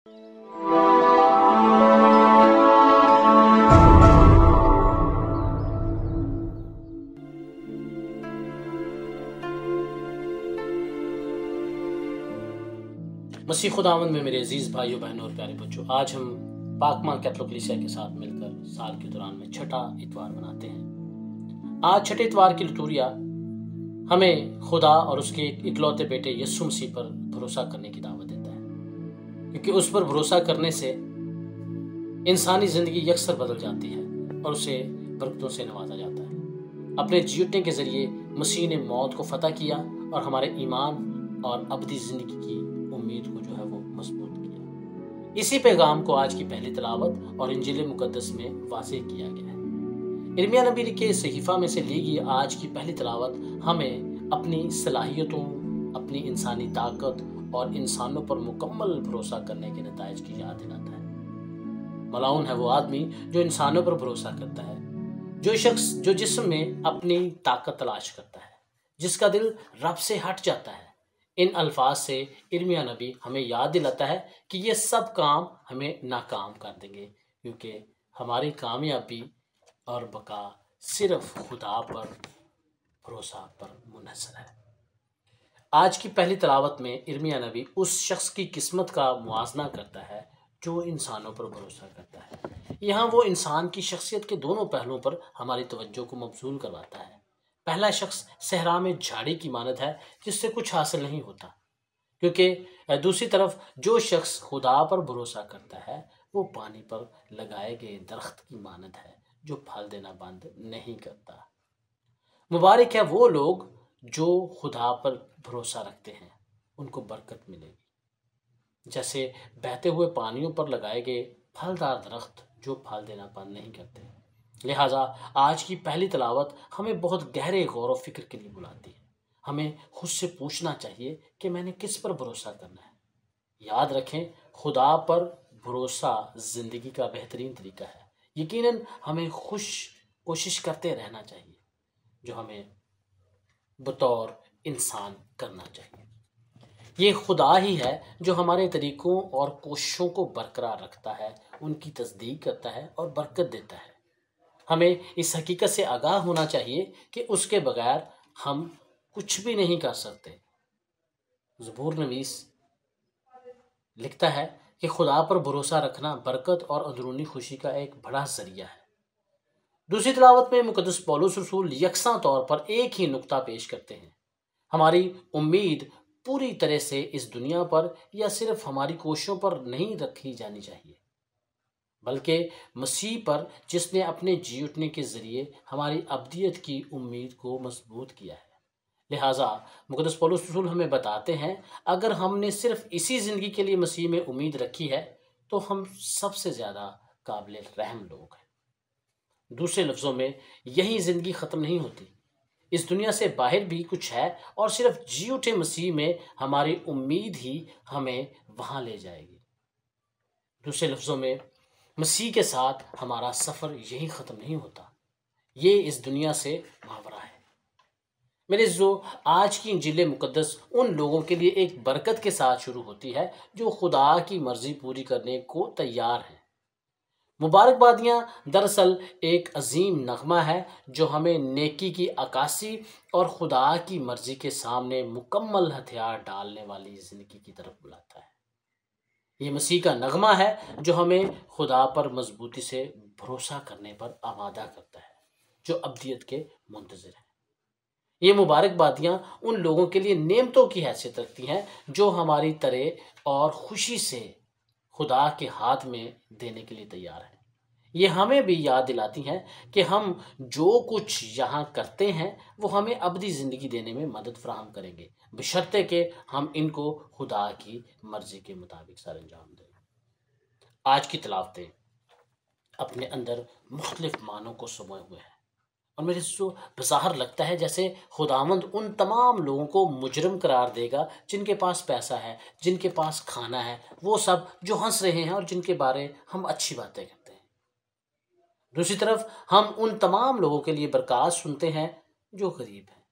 मसीह खुदावंद में मेरे अजीज भाइयों बहनों और प्यारे बच्चों, आज हम पाकमा कैथोलिक कलीसिया के साथ मिलकर साल के दौरान में छठा इतवार मनाते हैं। आज छठे इतवार की लितूरिया हमें खुदा और उसके इकलौते बेटे यीशु मसीह पर भरोसा करने की दावत देता है, क्योंकि उस पर भरोसा करने से इंसानी जिंदगी यकसर बदल जाती है और उसे बरकतों से नवाजा जाता है। अपने जी उठने के जरिए मसीह ने मौत को फतह किया और हमारे ईमान और अबदी जिंदगी की उम्मीद को जो है वो मजबूत किया। इसी पैगाम को आज की पहली तिलावत और इंजील मुकद्दस में वाज़ेह किया गया है। यिर्मयाह नबी के सहीफा में से ली गई आज की पहली तिलावत हमें अपनी सलाहियतों, अपनी इंसानी ताकत और इंसानों पर मुकम्मल भरोसा करने के नताइज की याद दिलाता है। मलाउन है वो आदमी जो इंसानों पर भरोसा करता है, जो शख्स जो जिस्म में अपनी ताकत तलाश करता है, जिसका दिल रब से हट जाता है। इन अल्फाज से यिर्मयाह नबी हमें याद दिलाता है कि ये सब काम हमें नाकाम कर देंगे, क्योंकि हमारी कामयाबी और बका सिर्फ खुदा पर भरोसा पर मुनहसर है। आज की पहली तिलावत में यिर्मयाह नबी उस शख्स की किस्मत का मुआजना करता है जो इंसानों पर भरोसा करता है। यहाँ वो इंसान की शख्सियत के दोनों पहलुओं पर हमारी तवज्जो को मबजूल करवाता है। पहला शख्स सहरा में झाड़ी की मानद है जिससे कुछ हासिल नहीं होता, क्योंकि दूसरी तरफ जो शख्स खुदा पर भरोसा करता है वो पानी पर लगाए गए दरख्त की मानद है जो फल देना बंद नहीं करता। मुबारक है वो लोग जो खुदा पर भरोसा रखते हैं, उनको बरकत मिलेगी। जैसे बहते हुए पानियों पर लगाए गए फलदार दरख्त जो फल देना बंद नहीं करते। लिहाजा आज की पहली तिलावत हमें बहुत गहरे गौर व फिक्र के लिए बुलाती है। हमें खुद से पूछना चाहिए कि मैंने किस पर भरोसा करना है। याद रखें, खुदा पर भरोसा जिंदगी का बेहतरीन तरीका है। यकीनन हमें कोशिश करते रहना चाहिए, जो हमें बतौर इंसान करना चाहिए। ये खुदा ही है जो हमारे तरीकों और कोशिशों को बरकरार रखता है, उनकी तस्दीक करता है और बरकत देता है। हमें इस हकीकत से आगाह होना चाहिए कि उसके बगैर हम कुछ भी नहीं कर सकते। ज़बूर नवीस लिखता है कि खुदा पर भरोसा रखना बरकत और अंदरूनी खुशी का एक बड़ा जरिया है। दूसरी तिलावत में मुकद्दस पौलुस रसूल यकसा तौर पर एक ही नुक्ता पेश करते हैं। हमारी उम्मीद पूरी तरह से इस दुनिया पर या सिर्फ हमारी कोशिशों पर नहीं रखी जानी चाहिए, बल्कि मसीह पर, जिसने अपने जी उठने के जरिए हमारी अब्दियत की उम्मीद को मजबूत किया है। लिहाजा मुकद्दस पौलुस रसूल हमें बताते हैं, अगर हमने सिर्फ इसी ज़िंदगी के लिए मसीह में उम्मीद रखी है तो हम सबसे ज़्यादा काबिल रहम लोग हैं। दूसरे लफ्ज़ों में, यही ज़िंदगी ख़त्म नहीं होती, इस दुनिया से बाहर भी कुछ है और सिर्फ जी उठे मसीह में हमारी उम्मीद ही हमें वहाँ ले जाएगी। दूसरे लफ्ज़ों में, मसीह के साथ हमारा सफ़र यही ख़त्म नहीं होता, ये इस दुनिया से मावरा है। मेरे जो आज की इंजील मुकद्दस उन लोगों के लिए एक बरकत के साथ शुरू होती है जो खुदा की मर्ज़ी पूरी करने को तैयार हैं। मुबारकबादियाँ दरअसल एक अजीम नगमा है जो हमें नेकी की अक्कासी और खुदा की मर्ज़ी के सामने मुकम्मल हथियार डालने वाली ज़िंदगी की तरफ बुलाता है। ये मसीह का नगमा है जो हमें खुदा पर मजबूती से भरोसा करने पर आमादा करता है, जो अब्दियत के मुंतज़िर हैं। ये मुबारकबादियाँ उन लोगों के लिए नेमतों की हैसियत रखती हैं जो हमारी तरह और खुशी से खुदा के हाथ में देने के लिए तैयार हैं। ये हमें भी याद दिलाती हैं कि हम जो कुछ यहाँ करते हैं वो हमें अब्दी ज़िंदगी देने में मदद फराहम करेंगे, बशर्ते कि हम इनको खुदा की मर्ज़ी के मुताबिक सर अंजाम दें। आज की तिलावतें अपने अंदर मुख्तलिफ मानों को समाये हुए हैं और मेरे जो बज़ाहिर लगता है जैसे खुदावंद उन तमाम लोगों को मुजरम करार देगा जिनके पास पैसा है, जिनके पास खाना है, वो सब जो हंस रहे हैं और जिनके बारे हम अच्छी बातें करते हैं। दूसरी तरफ हम उन तमाम लोगों के लिए बरकत सुनते हैं जो गरीब हैं,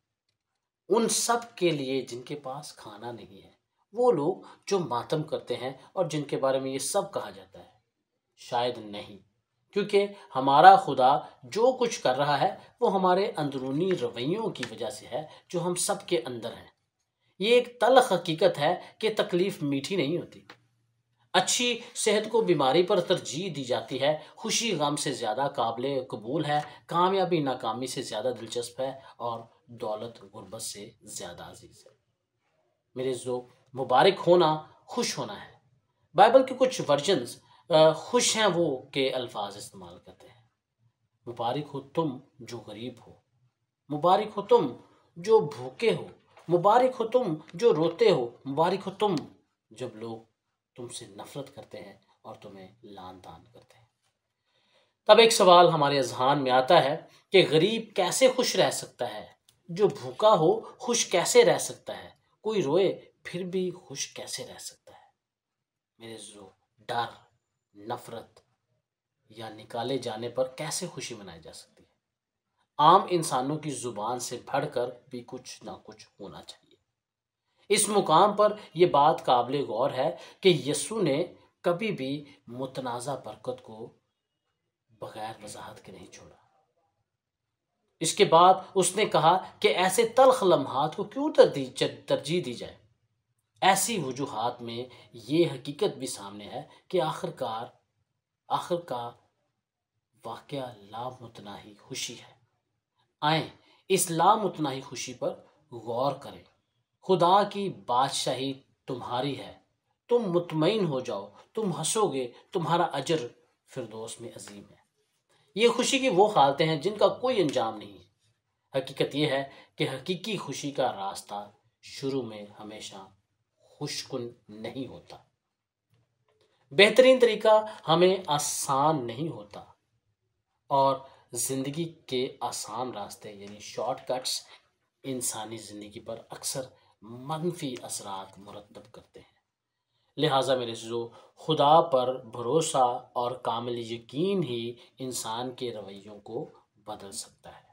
उन सब के लिए जिनके पास खाना नहीं है, وہ لوگ جو ماتم کرتے ہیں اور جن کے بارے میں یہ سب کہا جاتا ہے؟ شاید نہیں، کیونکہ ہمارا خدا جو کچھ کر رہا ہے وہ ہمارے اندرونی رویوں کی وجہ سے ہے جو ہم سب کے اندر ہیں۔ یہ ایک تلخ حقیقت ہے کہ تکلیف میٹھی نہیں ہوتی۔ اچھی صحت کو بیماری پر ترجیح دی جاتی ہے، خوشی غم سے زیادہ قابل قبول ہے، کامیابی ناکامی سے زیادہ دلچسپ ہے، اور دولت غربت سے زیادہ عزیز ہے۔ میرے ذوق، مبارک ہونا خوش ہونا ہے۔ بائبل کے کچھ ورژنز خوش ہیں وہ کے الفاظ استعمال کرتے ہیں۔ مبارک ہو تم جو غریب ہو، مبارک ہو تم جو بھوکے ہو، مبارک ہو تم جو روتے ہو، مبارک ہو تم جب لوگ تم سے نفرت کرتے ہیں اور تمہیں لعن طعن کرتے ہیں۔ تب ایک سوال ہمارے اذہان میں آتا ہے کہ غریب کیسے خوش رہ سکتا ہے؟ جو بھوکا ہو خوش کیسے رہ سکتا ہے؟ کوئی روئے پھر بھی خوش کیسے رہ سکتا ہے؟ میرے ڈر، نفرت یا نکالے جانے پر کیسے خوشی منائی جا سکتی ہے؟ عام انسانوں کی زبان سے بڑھ کر بھی کچھ نہ کچھ ہونا چاہیے۔ اس مقام پر یہ بات قابل غور ہے کہ یسوع نے کبھی بھی متنازع برکت کو بغیر وضاحت کے نہیں چھوڑا۔ اس کے بعد اس نے کہا کہ ایسے تلخ لمحات کو کیوں ترجیح دی جائے؟ ایسی وجوہات میں یہ حقیقت بھی سامنے ہے کہ آخر کا واقعہ لامتناہی خوشی ہے۔ آئیں اس لامتناہی خوشی پر غور کریں۔ خدا کی بادشاہی تمہاری ہے، تم مطمئن ہو جاؤ، تم ہنسو گے، تمہارا اجر فردوس میں عظیم ہے۔ یہ خوشی کی وہ حالتیں ہیں جن کا کوئی انجام نہیں ہے۔ حقیقت یہ ہے کہ حقیقی خوشی کا راستہ شروع میں ہمیشہ خوشکن نہیں ہوتا۔ بہترین طریقہ ہمیں آسان نہیں ہوتا، اور زندگی کے آسان راستے یعنی شارٹ کٹس انسانی زندگی پر اکثر منفی اثرات مرتب کرتے ہیں۔ لہٰذا میرے خدا پر بھروسہ اور کامل یقین ہی انسان کے رویوں کو بدل سکتا ہے۔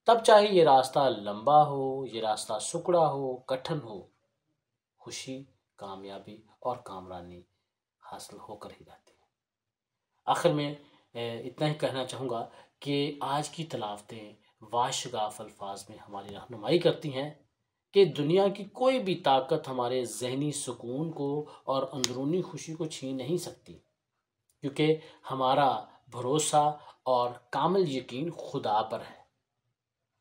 تب چاہے یہ راستہ لمبا ہو، یہ راستہ سکڑا ہو، کٹھن ہو، خوشی، کامیابی اور کامرانی حاصل ہو کر ہی رہتی ہے۔ آخر میں اتنا ہی کہنا چاہوں گا کہ آج کی تلاوتیں واشگاف الفاظ میں ہماری رہنمائی کرتی ہیں کہ دنیا کی کوئی بھی طاقت ہمارے ذہنی سکون کو اور اندرونی خوشی کو چھین نہیں سکتی، کیونکہ ہمارا بھروسہ اور کامل یقین خدا پر ہے،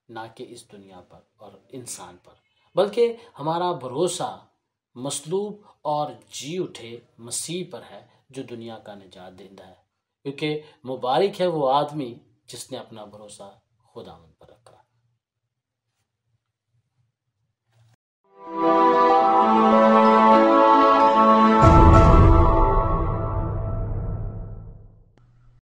نہ کہ اس دنیا پر اور انسان پر، بلکہ ہمارا بھروسہ مصلوب اور جی اٹھے مسیح پر ہے جو دنیا کا نجات دہندہ ہے، کیونکہ مبارک ہے وہ آدمی جس نے اپنا بھروسہ خداوند پر رکھا۔